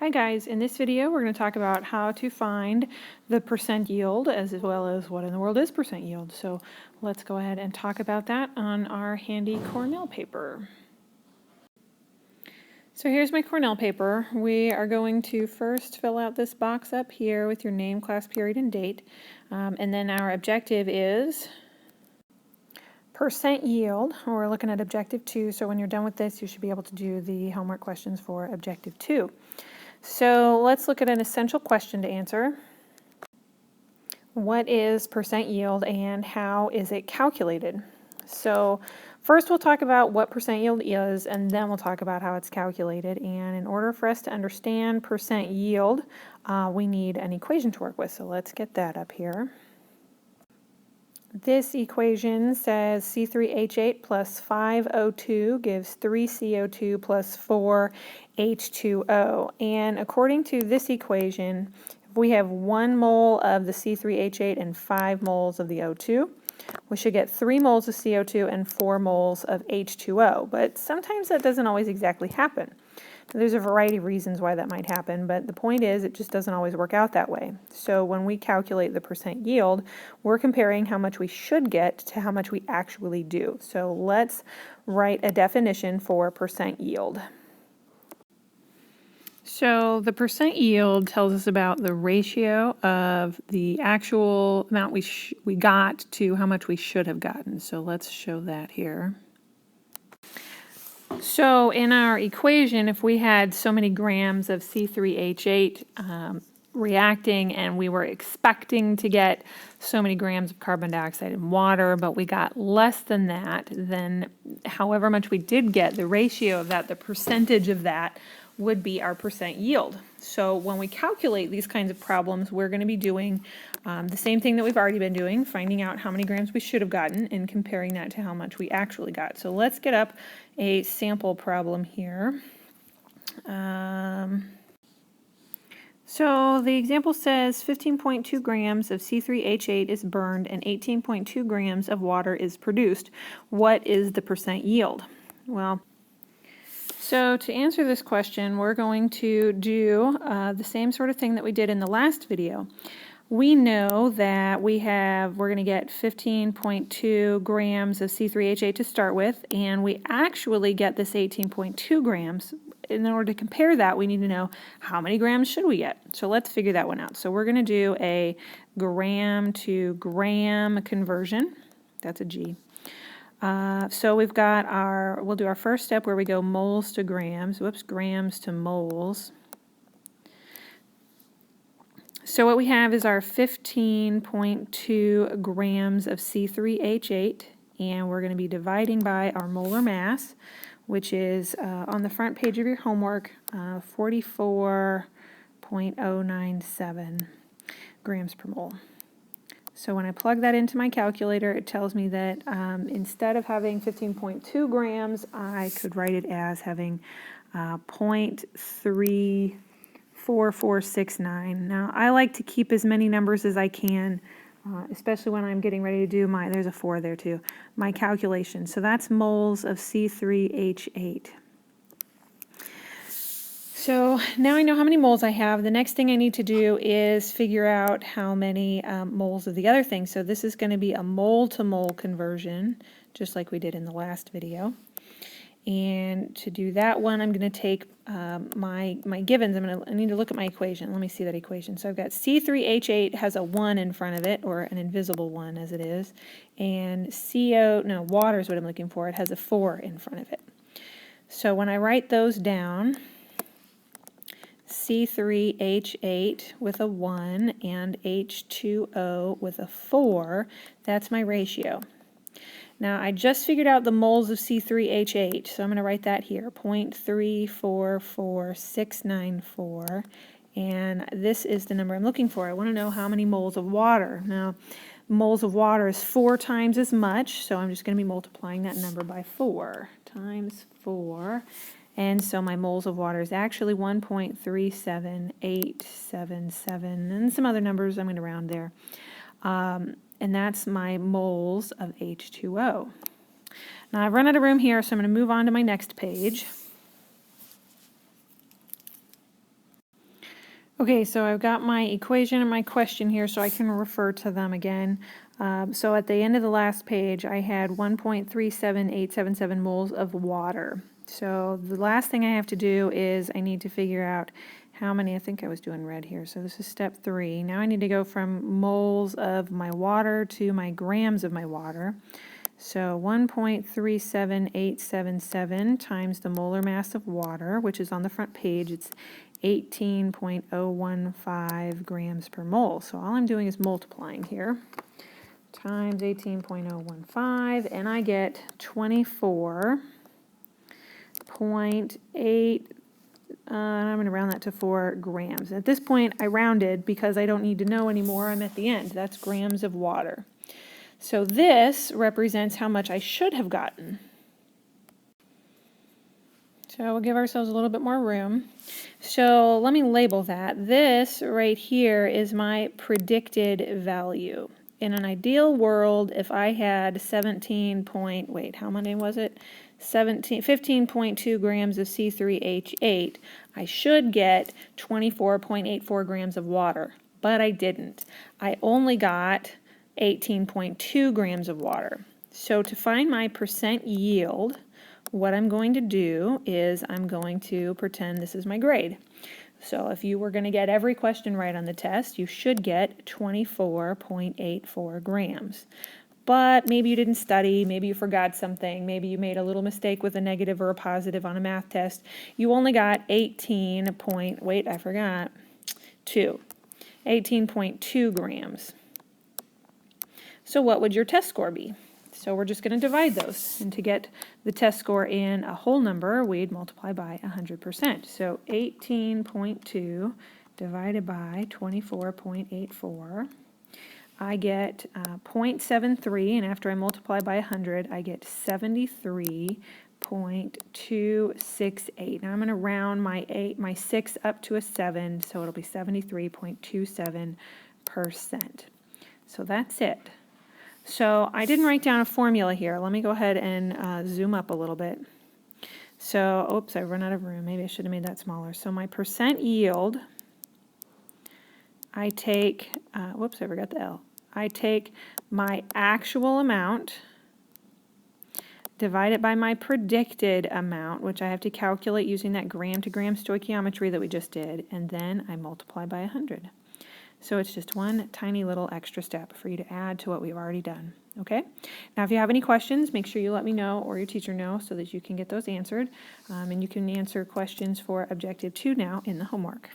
Hi guys, in this video we're going to talk about how to find the percent yield as well as what in the world is percent yield. So let's go ahead and talk about that on our handy Cornell paper. So here's my Cornell paper. We are going to first fill out this box up here with your name, class, period, and date. And then our objective is percent yield. We're looking at objective 2, so when you're done with this you should be able to do the homework questions for objective 2. So let's look at an essential question to answer. What is percent yield and how is it calculated? So first we'll talk about what percent yield is, and then we'll talk about how it's calculated. And in order for us to understand percent yield, we need an equation to work with. So let's get that up here. This equation says C3H8 plus 5O2 gives 3CO2 plus 4H2O. And according to this equation, if we have 1 mole of the C3H8 and 5 moles of the O2, we should get 3 moles of CO2 and 4 moles of H2O. But sometimes that doesn't always exactly happen. There's a variety of reasons why that might happen, but the point is it just doesn't always work out that way. So when we calculate the percent yield, we're comparing how much we should get to how much we actually do. So let's write a definition for percent yield. So the percent yield tells us about the ratio of the actual amount we got to how much we should have gotten. So let's show that here. So in our equation, if we had so many grams of C3H8 reacting and we were expecting to get so many grams of carbon dioxide in water, but we got less than that, then however much we did get, the ratio of that, the percentage of that, would be our percent yield. So when we calculate these kinds of problems, we're going to be doing the same thing that we've already been doing, finding out how many grams we should have gotten and comparing that to how much we actually got. So let's get up a sample problem here. So the example says 15.2 grams of C3H8 is burned and 18.2 grams of water is produced. What is the percent yield? Well, so to answer this question, we're going to do the same sort of thing that we did in the last video. We know that we're going to get 15.2 grams of C3H8 to start with, and we actually get this 18.2 grams. In order to compare that, we need to know how many grams should we get. So let's figure that one out. So we're going to do a gram to gram conversion. That's a G. So we've got we'll do our first step where we go moles to grams, grams to moles. So what we have is our 15.2 grams of C3H8, and we're going to be dividing by our molar mass, which is on the front page of your homework, 44.097 grams per mole. So when I plug that into my calculator, it tells me that instead of having 15.2 grams, I could write it as having 0.34469. Now, I like to keep as many numbers as I can, especially when I'm getting ready to do there's a 4 there too, my calculation. So that's moles of C3H8. So now I know how many moles I have. The next thing I need to do is figure out how many moles of the other thing. So this is going to be a mole to mole conversion, just like we did in the last video. And to do that one, I'm going to take my givens. I need to look at my equation. Let me see that equation. So I've got C3H8 has a 1 in front of it, or an invisible 1 as it is. And water is what I'm looking for. It has a 4 in front of it. So when I write those down, C3H8 with a 1 and H2O with a 4, that's my ratio. Now I just figured out the moles of C3H8, so I'm going to write that here, 0.344694, and this is the number I'm looking for. I want to know how many moles of water. Now, moles of water is 4 times as much, so I'm just going to be multiplying that number by 4 times 4. And so my moles of water is actually 1.37877, and some other numbers I'm going to round there. And that's my moles of H2O. Now I've run out of room here, so I'm going to move on to my next page. Okay, so I've got my equation and my question here so I can refer to them again. So at the end of the last page, I had 1.37877 moles of water. So the last thing I have to do is I need to figure out how many, I think I was doing red here, so this is step 3. Now I need to go from moles of my water to my grams of my water. So 1.37877 times the molar mass of water, which is on the front page, it's 18.015 grams per mole. So all I'm doing is multiplying here, times 18.015, and I get 24.8, I'm going to round that to 4 grams. At this point, I rounded because I don't need to know anymore. I'm at the end. That's grams of water. So this represents how much I should have gotten. So we'll give ourselves a little bit more room. So let me label that. This right here is my predicted value. In an ideal world, if I had 15.2 grams of C3H8, I should get 24.84 grams of water, but I didn't. I only got 18.2 grams of water. So to find my percent yield, what I'm going to do is I'm going to pretend this is my grade. So if you were going to get every question right on the test, you should get 24.84 grams. But maybe you didn't study, maybe you forgot something, maybe you made a little mistake with a negative or a positive on a math test. You only got 18.2 grams. So what would your test score be? So we're just going to divide those, and to get the test score in a whole number, we'd multiply by 100%. So 18.2 divided by 24.84, I get 0.73, and after I multiply by 100, I get 73.268. Now I'm going to round my 6 up to a 7, so it'll be 73.27%. So that's it. So I didn't write down a formula here. Let me go ahead and zoom up a little bit. So, oops, I run out of room. Maybe I should have made that smaller. So my percent yield, I take, whoops, I forgot the L. I take my actual amount, divide it by my predicted amount, which I have to calculate using that gram to gram stoichiometry that we just did, and then I multiply by 100. So it's just one tiny little extra step for you to add to what we've already done. Okay? Now if you have any questions, make sure you let me know or your teacher know so that you can get those answered. And you can answer questions for Objective 2 now in the homework.